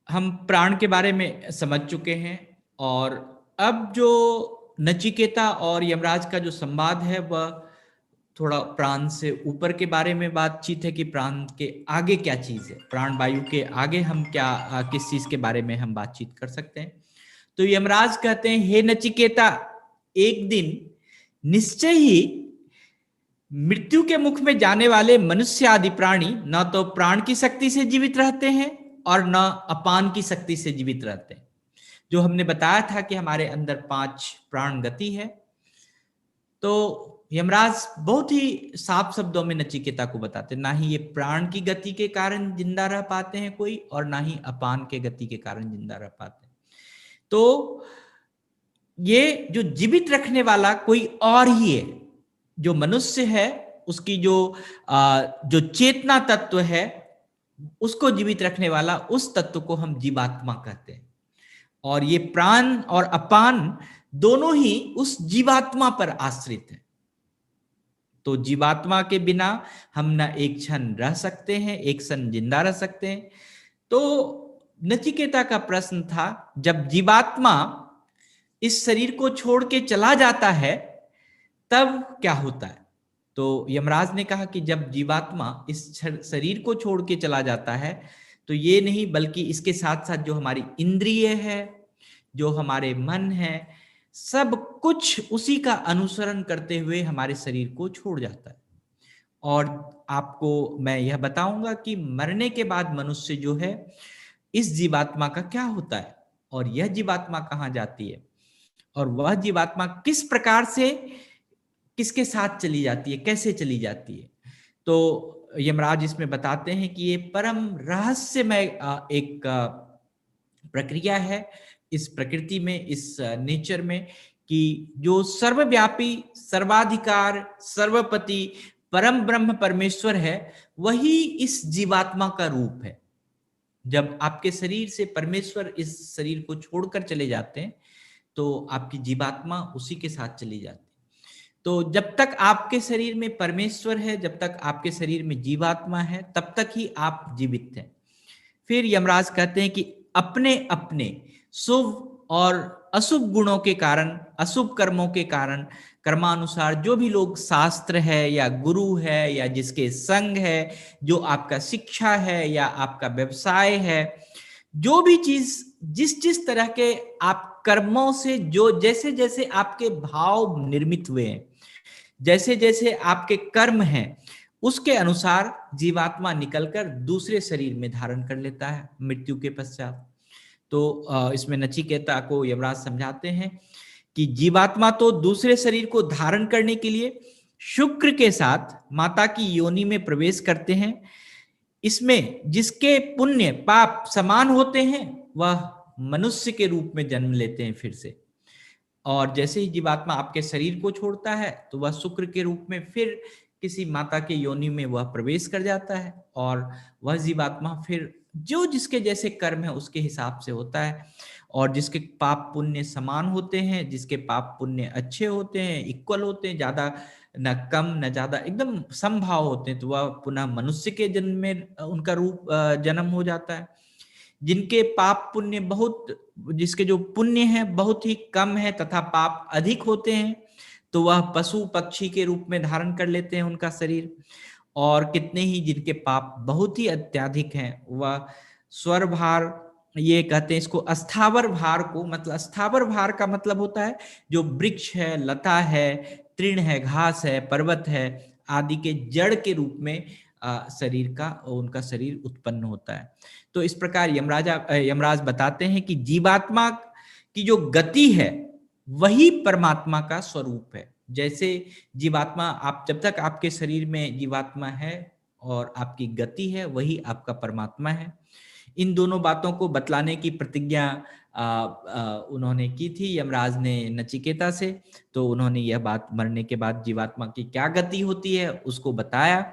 हम प्राण के बारे में समझ चुके हैं और अब जो नचिकेता और यमराज का जो संवाद है वह थोड़ा प्राण से ऊपर के बारे में बातचीत है कि प्राण के आगे क्या चीज है, प्राण वायु के आगे हम क्या किस चीज के बारे में हम बातचीत कर सकते हैं। तो यमराज कहते हैं, हे नचिकेता, एक दिन निश्चय ही मृत्यु के मुख में जाने वाले मनुष्य आदि प्राणी न तो प्राण की शक्ति से जीवित रहते हैं और न अपान की शक्ति से जीवित रहते हैं। जो हमने बताया था कि हमारे अंदर 5 प्राण गति है, तो यमराज बहुत ही साफ शब्दों में नचिकेता को बताते, ना ही ये प्राण की गति के कारण जिंदा रह पाते हैं कोई, और ना ही अपान के गति के कारण जिंदा रह पाते हैं। तो ये जो जीवित रखने वाला कोई और ही है, जो मनुष्य है उसकी जो चेतना तत्व है उसको जीवित रखने वाला, उस तत्व को हम जीवात्मा कहते हैं। और ये प्राण और अपान दोनों ही उस जीवात्मा पर आश्रित है। तो जीवात्मा के बिना हम ना एक क्षण रह सकते हैं, एक क्षण जिंदा रह सकते हैं। तो नचिकेता का प्रश्न था, जब जीवात्मा इस शरीर को छोड़ के चला जाता है तब क्या होता है? तो यमराज ने कहा कि जब जीवात्मा इस शरीर को छोड़ के चला जाता है तो ये नहीं, बल्कि इसके साथ साथ जो हमारी इंद्रिय है, जो हमारे मन है, सब कुछ उसी का अनुसरण करते हुए हमारे शरीर को छोड़ जाता है। और आपको मैं यह बताऊंगा कि मरने के बाद मनुष्य जो है, इस जीवात्मा का क्या होता है और यह जीवात्मा कहाँ जाती है, और वह जीवात्मा किस प्रकार से किसके साथ चली जाती है, कैसे चली जाती है। तो यमराज इसमें बताते हैं कि ये परम रहस्यमय एक प्रक्रिया है इस प्रकृति में, इस नेचर में, कि जो सर्वव्यापी, सर्वाधिकार, सर्वपति परम ब्रह्म परमेश्वर है, वही इस जीवात्मा का रूप है। जब आपके शरीर से परमेश्वर इस शरीर को छोड़कर चले जाते हैं तो आपकी जीवात्मा उसी के साथ चली जाती है। तो जब तक आपके शरीर में परमेश्वर है, जब तक आपके शरीर में जीवात्मा है, तब तक ही आप जीवित हैं। फिर यमराज कहते हैं कि अपने अपने शुभ और अशुभ गुणों के कारण, अशुभ कर्मों के कारण, कर्मानुसार जो भी लोग शास्त्र है या गुरु है या जिसके संग है, जो आपका शिक्षा है या आपका व्यवसाय है, जो भी चीज जिस जिस तरह के आप कर्मों से, जो जैसे जैसे आपके भाव निर्मित हुए हैं, जैसे जैसे आपके कर्म हैं, उसके अनुसार जीवात्मा निकलकर दूसरे शरीर में धारण कर लेता है मृत्यु के पश्चात। तो इसमें नचिकेता को यमराज समझाते हैं कि जीवात्मा तो दूसरे शरीर को धारण करने के लिए शुक्र के साथ माता की योनि में प्रवेश करते हैं। इसमें जिसके पुण्य पाप समान होते हैं वह मनुष्य के रूप में जन्म लेते हैं फिर से। और जैसे ही जीवात्मा आपके शरीर को छोड़ता है तो वह शुक्र के रूप में फिर किसी माता के योनि में वह प्रवेश कर जाता है, और वह जीवात्मा फिर जो जिसके जैसे कर्म है उसके हिसाब से होता है। और जिसके पाप पुण्य समान होते हैं, जिसके पाप पुण्य अच्छे होते हैं, इक्वल होते हैं, ज्यादा न कम न ज्यादा, एकदम समभाव होते हैं, तो वह पुनः मनुष्य के जन्म में उनका रूप जन्म हो जाता है। जिनके पाप पुण्य बहुत, जिसके जो पुण्य है बहुत ही कम है तथा पाप अधिक होते हैं, तो वह पशु पक्षी के रूप में धारण कर लेते हैं उनका शरीर। और कितने ही जिनके पाप बहुत ही अत्यधिक हैं, वह स्वर भार, ये कहते हैं इसको अस्थावर भार को, मतलब अस्थावर भार का मतलब होता है जो वृक्ष है, लता है, तृण है, घास है, पर्वत है आदि के जड़ के रूप में शरीर का, उनका शरीर उत्पन्न होता है। तो इस प्रकार यमराज बताते हैं कि जीवात्मा की जो गति है वही परमात्मा का स्वरूप है। जैसे जीवात्मा, आप जब तक आपके शरीर में जीवात्मा है और आपकी गति है, वही आपका परमात्मा है। इन दोनों बातों को बतलाने की प्रतिज्ञा उन्होंने की थी यमराज ने नचिकेता से। तो उन्होंने यह बात मरने के बाद जीवात्मा की क्या गति होती है उसको बताया,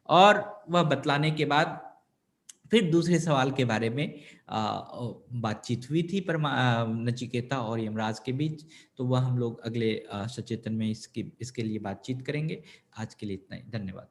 और वह बतलाने के बाद फिर दूसरे सवाल के बारे में बातचीत हुई थी नचिकेता और यमराज के बीच। तो वह हम लोग अगले सचेतन में इसके लिए बातचीत करेंगे। आज के लिए इतना ही, धन्यवाद।